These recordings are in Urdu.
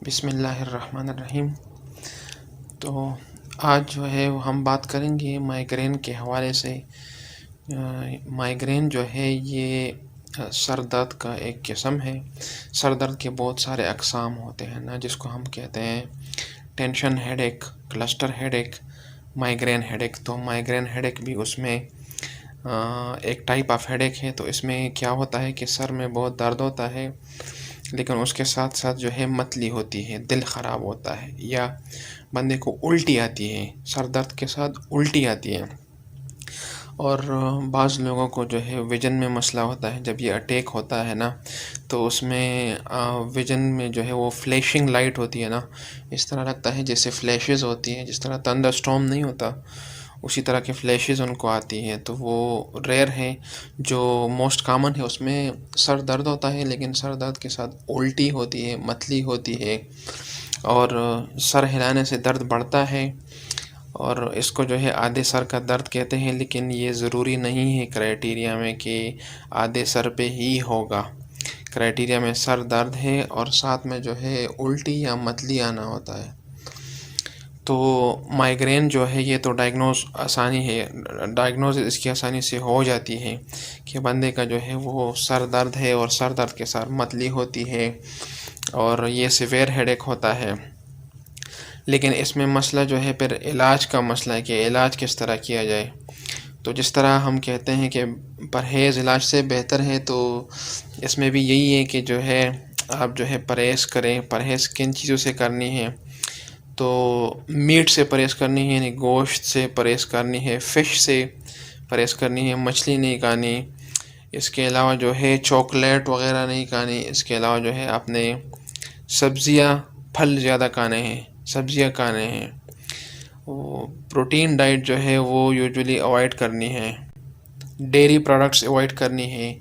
بسم اللہ الرحمن الرحیم۔ تو آج جو ہے وہ ہم بات کریں گے مائیگرین کے حوالے سے۔ مائیگرین جو ہے یہ سر درد کا ایک قسم ہے۔ سر درد کے بہت سارے اقسام ہوتے ہیں نا، جس کو ہم کہتے ہیں ٹینشن ہیڈ ایک، کلسٹر ہیڈ ایک، مائیگرین ہیڈ ایک۔ تو مائیگرین ہیڈ ایک بھی اس میں ایک ٹائپ آف ہیڈ ایک ہے۔ تو اس میں کیا ہوتا ہے کہ سر میں بہت درد ہوتا ہے، لیکن اس کے ساتھ ساتھ جو ہے متلی ہوتی ہے، دل خراب ہوتا ہے، یا بندے کو الٹی آتی ہے، سر درد کے ساتھ الٹی آتی ہے۔ اور بعض لوگوں کو جو ہے ویژن میں مسئلہ ہوتا ہے۔ جب یہ اٹیک ہوتا ہے نا، تو اس میں ویژن میں جو ہے وہ فلیشنگ لائٹ ہوتی ہے نا، اس طرح لگتا ہے جیسے فلیشز ہوتی ہیں، جس طرح تھنڈر اسٹارم نہیں ہوتا، اسی طرح کے فلیشز ان کو آتی ہے۔ تو وہ ریئر ہے۔ جو موسٹ کامن ہے اس میں سر درد ہوتا ہے، لیکن سر درد کے ساتھ الٹی ہوتی ہے، متلی ہوتی ہے، اور سر ہلانے سے درد بڑھتا ہے، اور اس کو جو ہے آدھے سر کا درد کہتے ہیں۔ لیکن یہ ضروری نہیں ہے کرائیٹیریا میں کہ آدھے سر پہ ہی ہوگا۔ کرائیٹیریا میں سر درد ہے اور ساتھ میں جو ہے الٹی یا متلی آنا ہوتا ہے۔ تو مائیگرین جو ہے یہ تو ڈائگنوز اس کی آسانی سے ہو جاتی ہے کہ بندے کا جو ہے وہ سر درد ہے، اور سر درد کے ساتھ متلی ہوتی ہے، اور یہ سیویئر ہیڈ ایک ہوتا ہے۔ لیکن اس میں مسئلہ جو ہے پھر علاج کا مسئلہ ہے کہ علاج کس طرح کیا جائے۔ تو جس طرح ہم کہتے ہیں کہ پرہیز علاج سے بہتر ہے، تو اس میں بھی یہی ہے کہ جو ہے آپ جو ہے پرہیز کریں۔ پرہیز کن چیزوں سے کرنی ہے؟ تو میٹ سے پرہیز کرنی ہے، یعنی گوشت سے پرہیز کرنی ہے، فش سے پرہیز کرنی ہے، مچھلی نہیں کھانی۔ اس کے علاوہ جو ہے چاکلیٹ وغیرہ نہیں کھانی۔ اس کے علاوہ جو ہے آپ نے سبزیاں، پھل زیادہ کھانے ہیں، سبزیاں کھانے ہیں۔ وہ پروٹین ڈائٹ جو ہے وہ یوزولی اوائڈ کرنی ہے۔ ڈیری پروڈکٹس اوائڈ کرنی ہے،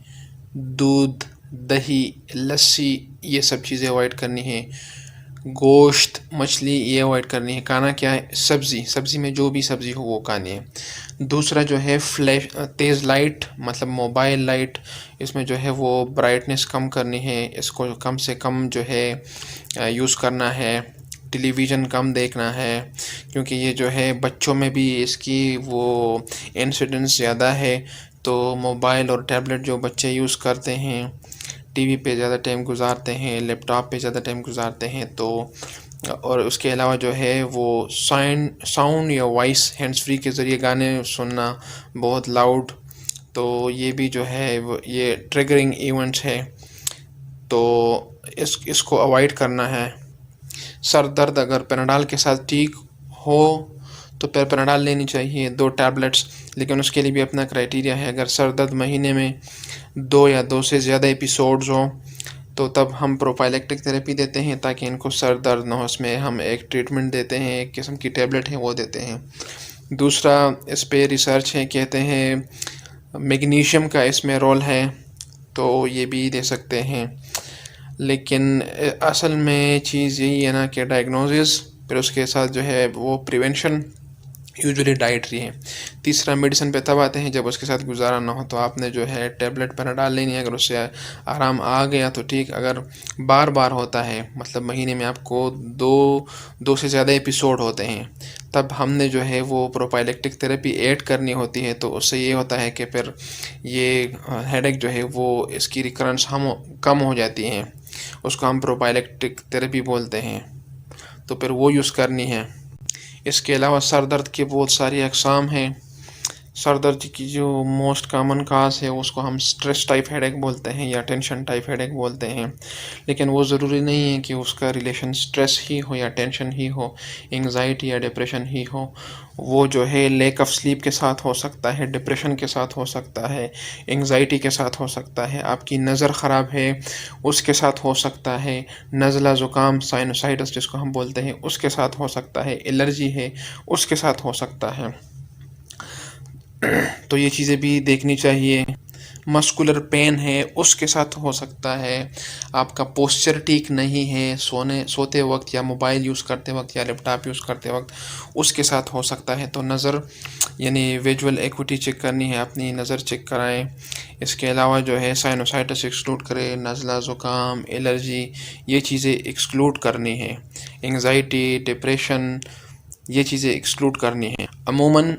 دودھ، دہی، لسی، یہ سب چیزیں اوائڈ کرنی ہے۔ گوشت، مچھلی یہ اوائڈ کرنی ہے۔ کھانا کیا ہے؟ سبزی میں جو بھی سبزی ہو وہ کھانی ہے۔ دوسرا جو ہے تیز لائٹ، مطلب موبائل لائٹ، اس میں جو ہے وہ برائٹنس کم کرنی ہے، اس کو کم سے کم جو ہے یوز کرنا ہے۔ ٹیلی ویژن کم دیکھنا ہے، کیونکہ یہ جو ہے بچوں میں بھی اس کی وہ انسیڈنس زیادہ ہے۔ تو موبائل اور ٹیبلٹ جو بچے یوز کرتے ہیں، ٹی وی پہ زیادہ ٹائم گزارتے ہیں، لیپ ٹاپ پہ زیادہ ٹائم گزارتے ہیں، تو اور اس کے علاوہ جو ہے وہ ساؤنڈ یا وائس ہینڈز فری کے ذریعے گانے سننا بہت لاؤڈ، تو یہ بھی جو ہے یہ ٹریگرنگ ایونٹس ہے، تو اس کو اوائڈ کرنا ہے۔ سر درد اگر پیناڈال کے ساتھ ٹھیک ہو تو پھر پیناڈال لینی چاہیے، 2 ٹیبلٹس، لیکن اس کے لیے بھی اپنا کرائیٹیریا ہے۔ اگر سر درد مہینے میں 2 یا 2 سے زیادہ ایپیسوڈز ہوں تو تب ہم پروفائلیکٹک تھراپی دیتے ہیں تاکہ ان کو سر درد نہ ہو۔ اس میں ہم ایک ٹریٹمنٹ دیتے ہیں، ایک قسم کی ٹیبلٹ ہے وہ دیتے ہیں۔ دوسرا اس پہ ریسرچ ہے، کہتے ہیں میگنیشیم کا اس میں رول ہے، تو یہ بھی دے سکتے ہیں۔ لیکن اصل میں چیز یہی ہے نا کہ ڈائگنوزز، پھر اس کے ساتھ جو ہے وہ پریونشن، یوزولی ڈائٹری ہے۔ تیسرا میڈیسن پہ تب آتے ہیں جب اس کے ساتھ گزارا نہ ہو، تو آپ نے جو ہے ٹیبلٹ پیناڈال لینی ہے۔ اگر اس سے آرام آ گیا تو ٹھیک، اگر بار بار ہوتا ہے، مطلب مہینے میں آپ کو 2 سے زیادہ ایپیسوڈ ہوتے ہیں، تب ہم نے جو ہے وہ پروفائلیکٹک تھراپی ایڈ کرنی ہوتی ہے۔ تو اس سے یہ ہوتا ہے کہ پھر یہ ہیڈ ایک جو ہے وہ اس کی ریکرنس کم ہو جاتی ہیں، اس کو ہم پروفائلیکٹک تھراپی بولتے ہیں، تو پھر وہ یوز کرنی ہے۔ اس کے علاوہ سر درد کے بہت ساری اقسام ہیں۔ سر درد کی جو موسٹ کامن کاز ہے اس کو ہم سٹریس ٹائپ ہیڈ ایک بولتے ہیں یا ٹینشن ٹائپ ہیڈ ایک بولتے ہیں، لیکن وہ ضروری نہیں ہے کہ اس کا ریلیشن سٹریس ہی ہو یا ٹینشن ہی ہو، انگزائٹی یا ڈپریشن ہی ہو۔ وہ جو ہے لیک آف سلیپ کے ساتھ ہو سکتا ہے، ڈپریشن کے ساتھ ہو سکتا ہے، انگزائٹی کے ساتھ ہو سکتا ہے، آپ کی نظر خراب ہے اس کے ساتھ ہو سکتا ہے، نزلہ زکام سائنوسائٹس جس کو ہم بولتے ہیں اس کے ساتھ ہو سکتا ہے، الرجی ہے اس کے ساتھ ہو سکتا ہے۔ تو یہ چیزیں بھی دیکھنی چاہیے۔ مسکولر پین ہے اس کے ساتھ ہو سکتا ہے، آپ کا پوسچر ٹھیک نہیں ہے سوتے وقت یا موبائل یوز کرتے وقت یا لیپ ٹاپ یوز کرتے وقت اس کے ساتھ ہو سکتا ہے۔ تو نظر یعنی ویژول ایکوٹی چیک کرنی ہے، اپنی نظر چیک کرائیں۔ اس کے علاوہ جو ہے سائنوسائٹس ایکسکلوڈ کرے، نزلہ زکام، الرجی، یہ چیزیں ایکسکلوڈ کرنی ہے۔ انگزائٹی، ڈپریشن، یہ چیزیں ایکسکلوڈ کرنی ہیں۔ عموماً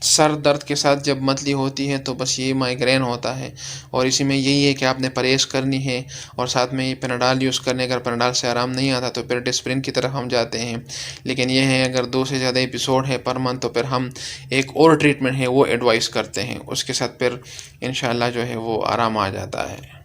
سر درد کے ساتھ جب متلی ہوتی ہے تو بس یہ مائیگرین ہوتا ہے، اور اسی میں یہی ہے کہ آپ نے پرہیز کرنی ہے، اور ساتھ میں یہ پیناڈال یوز کرنے، اگر پیناڈال سے آرام نہیں آتا تو پھر ڈسپرین کی طرف ہم جاتے ہیں۔ لیکن یہ ہے اگر 2 سے زیادہ ایپیسوڈ ہے پر منتھ تو پھر ہم ایک اور ٹریٹمنٹ ہے وہ ایڈوائز کرتے ہیں، اس کے ساتھ پھر انشاءاللہ جو ہے وہ آرام آ جاتا ہے۔